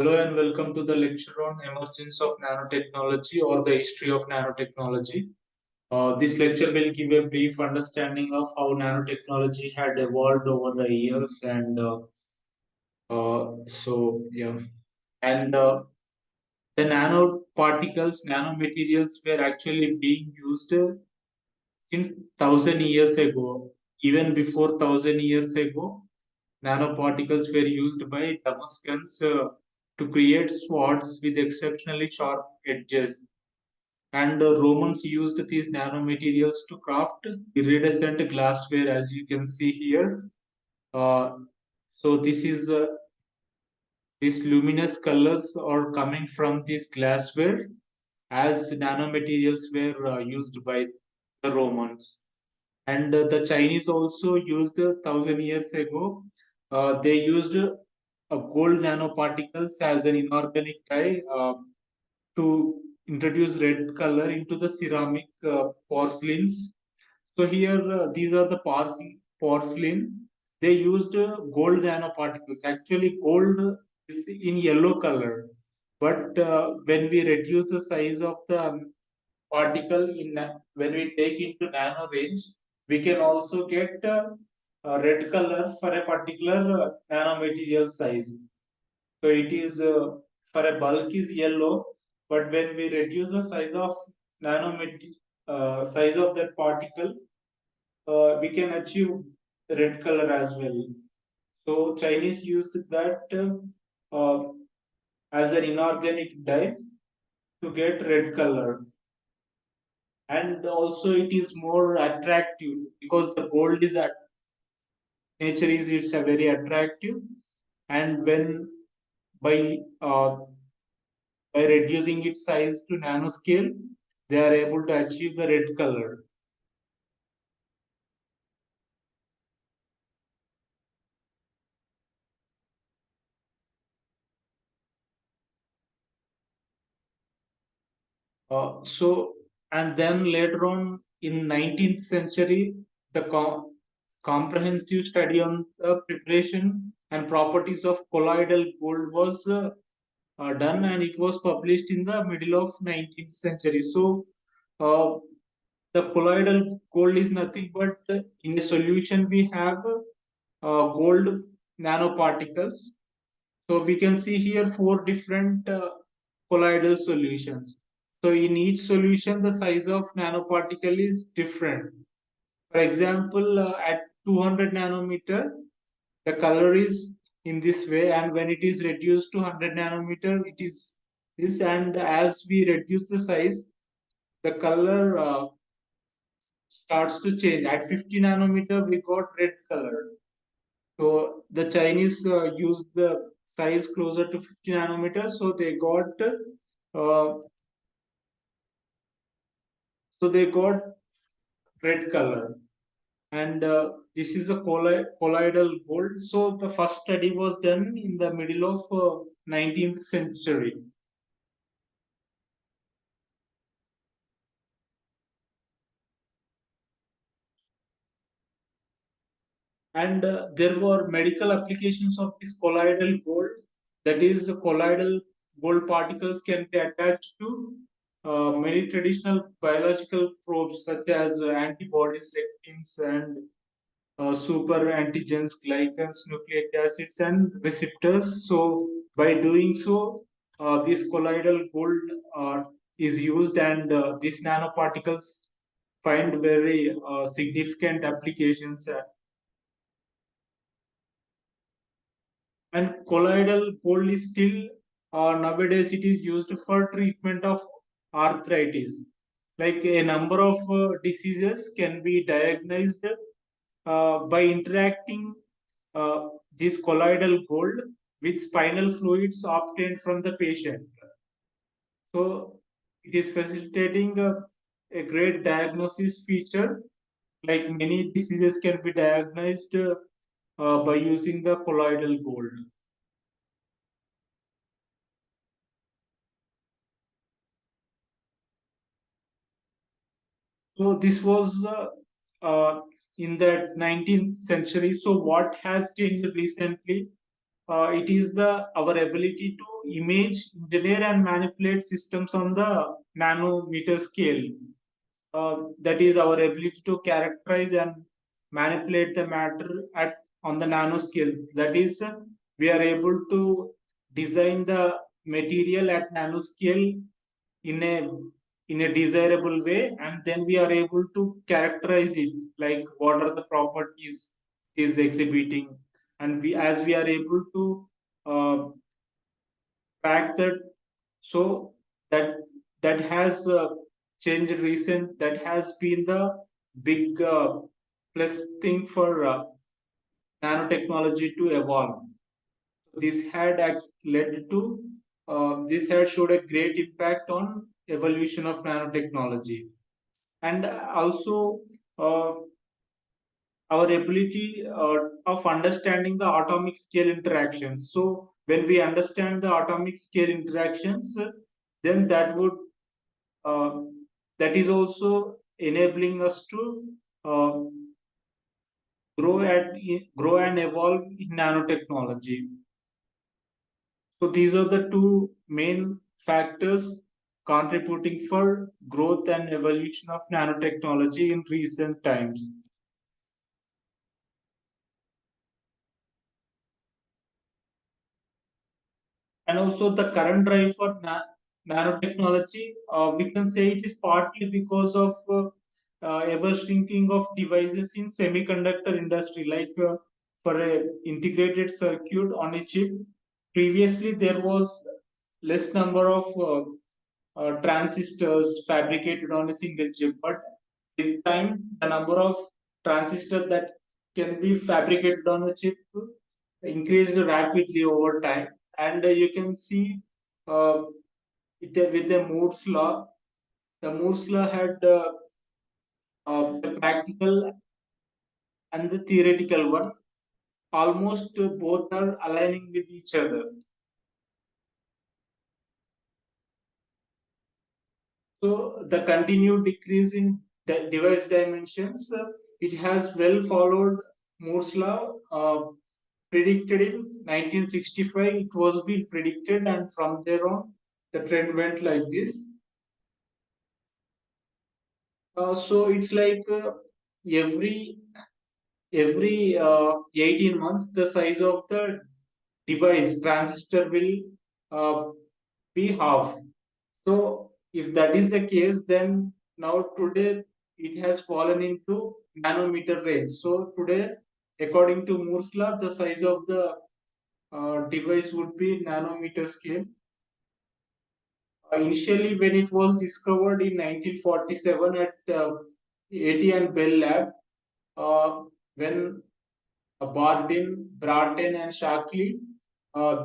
Hello and welcome to the lecture on emergence of nanotechnology or the history of nanotechnology. This lecture will give a brief understanding of how nanotechnology had evolved over the years and the nanoparticles, nanomaterials were actually being used since 1,000 years ago. Even before 1,000 years ago, nanoparticles were used by Damascus to create swords with exceptionally sharp edges. And Romans used these nanomaterials to craft iridescent glassware, as you can see here. Uh, so this is these luminous colors are coming from this glassware as nanomaterials were used by the Romans. And the Chinese also used 1,000 years ago. They used gold nanoparticles as an inorganic dye to introduce red color into the ceramic porcelains. So here, these are the porcelain. They used gold nanoparticles. Actually, gold is in yellow color, but when we reduce the size of the particle when we take into nano range, we can also get a red color for a particular nanomaterial size. So it is for a bulk is yellow, but when we reduce the size of nanometer size of that particle, we can achieve red color as well. So Chinese used that as an inorganic dye to get red color, and also it is more attractive because the gold is at nature is it's a very attractive, and when by uh, by reducing its size to nanoscale, they are able to achieve the red color. So, and then later on in 19th century, the comprehensive study on the preparation and properties of colloidal gold was done, and it was published in the middle of 19th century. So, uh, the colloidal gold is nothing but in a solution we have gold nanoparticles. So we can see here four different colloidal solutions. So in each solution, the size of nanoparticle is different. For example, at 200 nanometer, the color is in this way, and when it is reduced to 100 nanometer, it is this. And as we reduce the size, the color starts to change. At 50 nanometer, we got red color. So the Chinese used the size closer to 50 nanometers, uh, so they got red color, and this is a colloidal gold. So the first study was done in the middle of 19th century, and there were medical applications of this colloidal gold. That is, colloidal gold particles can be attached to many traditional biological probes such as antibodies, lectins, and super antigens, glycans, nucleic acids, and receptors. So, by doing so, this colloidal gold is used, and these nanoparticles find very significant applications. And colloidal gold is still nowadays it is used for treatment of arthritis. Like a number of diseases can be diagnosed by interacting uh, this colloidal gold with spinal fluids obtained from the patient. So it is facilitating a great diagnosis feature. Like many diseases can be diagnosed by using the colloidal gold. So this was in the 19th century. So what has changed recently? it is the our ability to image, engineer, and manipulate systems on the nanometer scale. That is our ability to characterize and manipulate the matter at on the nanoscale. That is, we are able to design the material at nanoscale in a desirable way, and then we are able to characterize it, like what are the properties is exhibiting, and we as we are able to uh, track that. So that has changed recent, that has been the big plus thing for nanotechnology to evolve. This had led to this had showed a great impact on evolution of nanotechnology, and also uh, our ability of understanding the atomic scale interactions. So when we understand the atomic scale interactions, then uh, that is also enabling us to uh, grow and evolve in nanotechnology. So these are the two main factors contributing for growth and evolution of nanotechnology in recent times. And also the current drive for nanotechnology, we can say it is partly because of ever shrinking of devices in semiconductor industry, like for a integrated circuit on a chip. Previously there was less number of transistors fabricated on a single chip, but with time the number of transistors that can be fabricated on a chip increased rapidly over time, and you can see uh, with the Moore's law. The Moore's law had the practical and the theoretical one. Almost both are aligning with each other. So the continued decrease in device dimensions, it has well followed Moore's law, predicted in 1965. It was being predicted, and from there on, the trend went like this. So it's like every 18 months, the size of the device transistor will uh, be half. So if that is the case, then now today it has fallen into nanometer range. So today, according to Moore's law, the size of the device would be nanometer scale. Initially, when it was discovered in 1947 at AT and Bell Lab, when Bradin, and Shockley,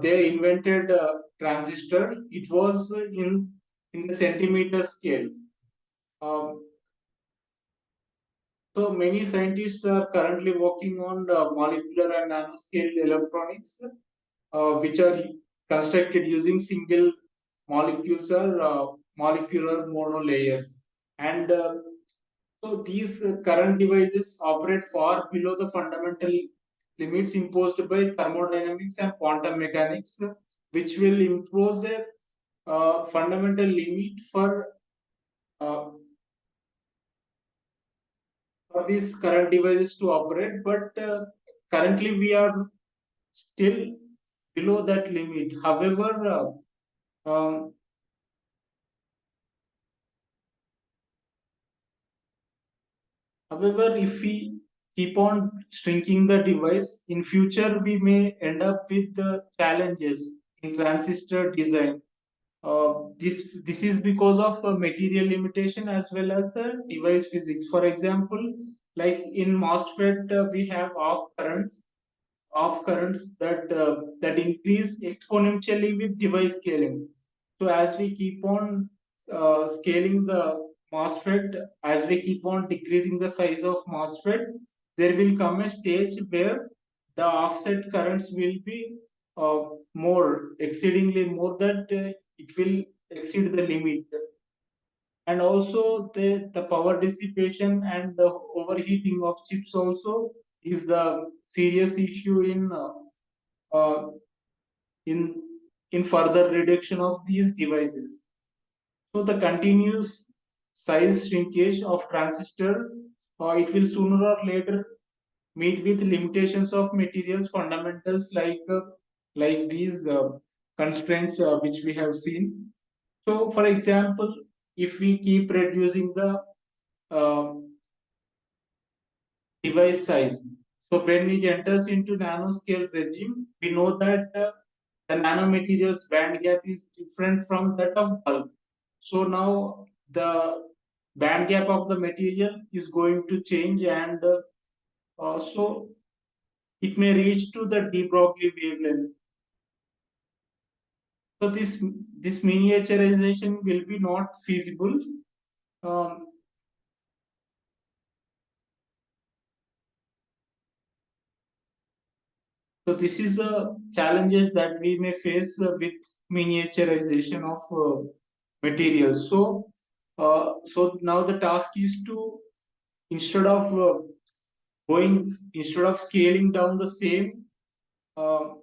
they invented a transistor. It was in the centimeter scale. Um, so many scientists are currently working on the molecular and nanoscale electronics, which are constructed using single molecules or molecular monolayers. And so these current devices operate far below the fundamental limits imposed by thermodynamics and quantum mechanics, which will impose a fundamental limit uh, for these current devices to operate. But currently we are still below that limit. Um, However, if we keep on shrinking the device, in future we may end up with the challenges in transistor design. This is because of material limitation as well as the device physics. For example, like in MOSFET, we have off currents that increase exponentially with device scaling. So as we keep on scaling the MOSFET, as we keep on decreasing the size of MOSFET, there will come a stage where the offset currents will be more, exceedingly more, that it will exceed the limit. And also the power dissipation and the overheating of chips also is the serious issue in in further reduction of these devices. So the continuous size shrinkage of transistor, it will sooner or later meet with limitations of materials fundamentals like these constraints which we have seen. So, for example, if we keep reducing the uh, device size, so when it enters into nanoscale regime, we know that the nanomaterials band gap is different from that of bulk. So now the band gap of the material is going to change, and so it may reach to the de Broglie wavelength. So this miniaturization will be not feasible. Um, so this is the challenges that we may face with miniaturization of materials. So now the task is to, instead of instead of scaling down the same uh,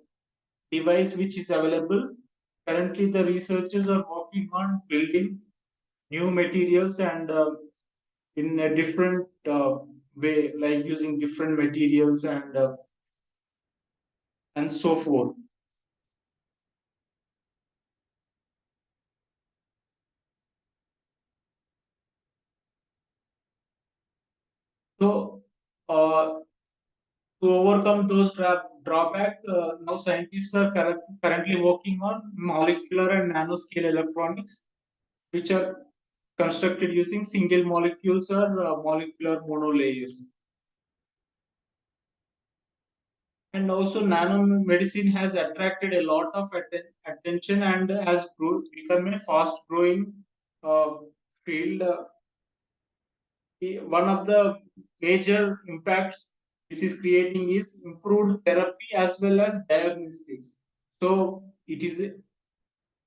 device which is available, currently the researchers are working on building new materials, and in a different way, like using different materials and so forth. So uh, to overcome those drawback, now scientists are currently working on molecular and nanoscale electronics, which are constructed using single molecules or molecular monolayers. And also, nanomedicine has attracted a lot of attention and has become a fast growing uh, field. One of the major impacts this is creating is improved therapy as well as diagnostics. So it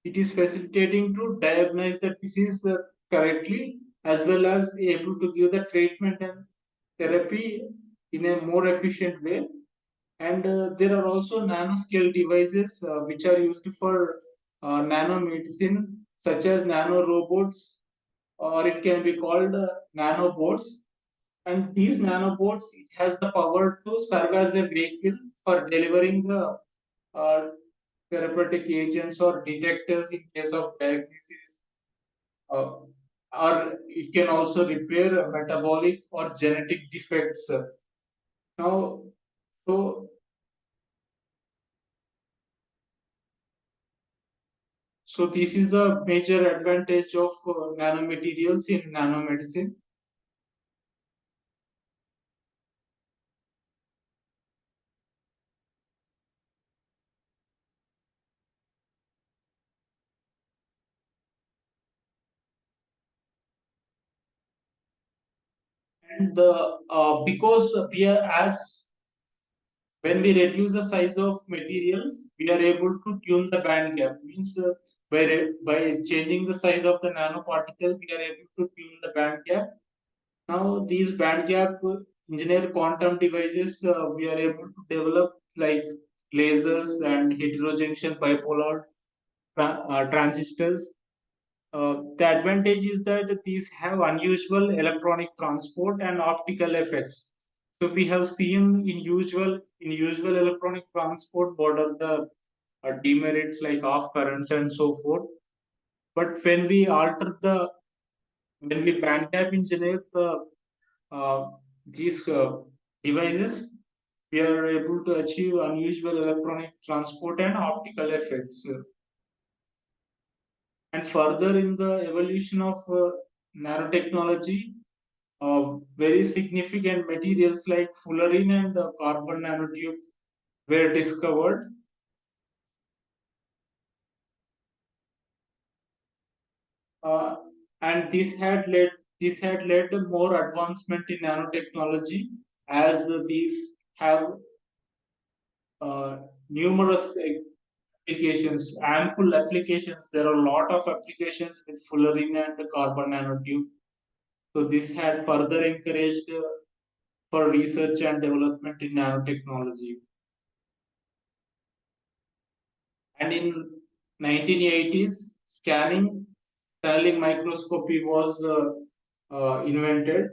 is facilitating to diagnose the disease correctly, as well as able to give the treatment and therapy in a more efficient way. And there are also nanoscale devices which are used for nanomedicine, such as nanorobots, or it can be called nanobots. And these nanobots, it has the power to serve as a vehicle for delivering the uh, therapeutic agents or detectors in case of diagnosis, uh, or it can also repair metabolic or genetic defects. Now, so so this is a major advantage of nanomaterials in nanomedicine. And because we are, as when we reduce the size of material, we are able to tune the band gap. Means by changing the size of the nanoparticle, we are able to tune the band gap. Now these band gap engineer quantum devices, we are able to develop like lasers and heterojunction bipolar transistors. The advantage is that these have unusual electronic transport and optical effects. So we have seen in usual electronic transport what are the demerits like off currents and so forth. But when we band gap engineer uh, these devices, we are able to achieve unusual electronic transport and optical effects. And further in the evolution of nanotechnology, very significant materials like fullerene and carbon nanotube were discovered. Uh, and this had led to more advancement in nanotechnology, as these have uh, numerous applications, ample applications. There are a lot of applications with fullerene and carbon nanotube. So this had further encouraged for research and development in nanotechnology. And in 1980s, scanning tunneling microscopy was invented.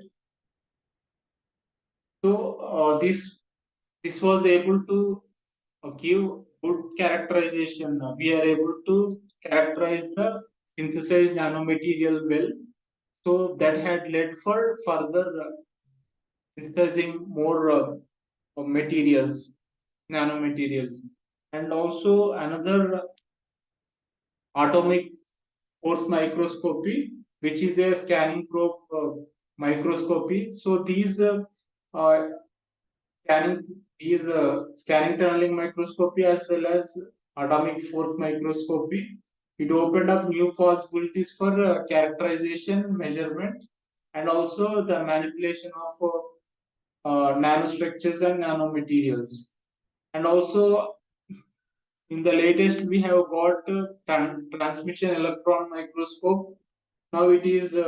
So this was able to give good characterization. We are able to characterize the synthesized nanomaterial well. So that had led for further synthesizing more materials, nanomaterials. And also another atomic force microscopy, which is a scanning probe microscopy. So uh, scanning scanning tunneling microscopy as well as atomic force microscopy. It opened up new possibilities for characterization, measurement, and also the manipulation of nanostructures and nanomaterials. And also in the latest, we have got transmission electron microscope. Now it is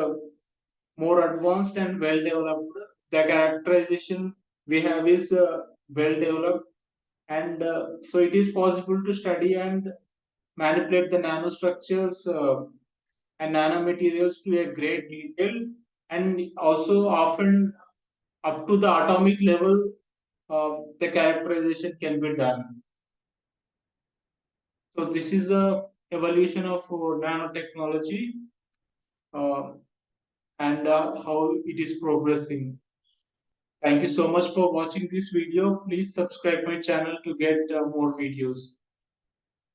more advanced and well developed. The characterization we have is well developed, and so it is possible to study and manipulate the nanostructures and nanomaterials to a great detail, and also often up to the atomic level, the characterization can be done. So this is a evolution of nanotechnology uh, and how it is progressing. Thank you so much for watching this video. Please subscribe my channel to get more videos.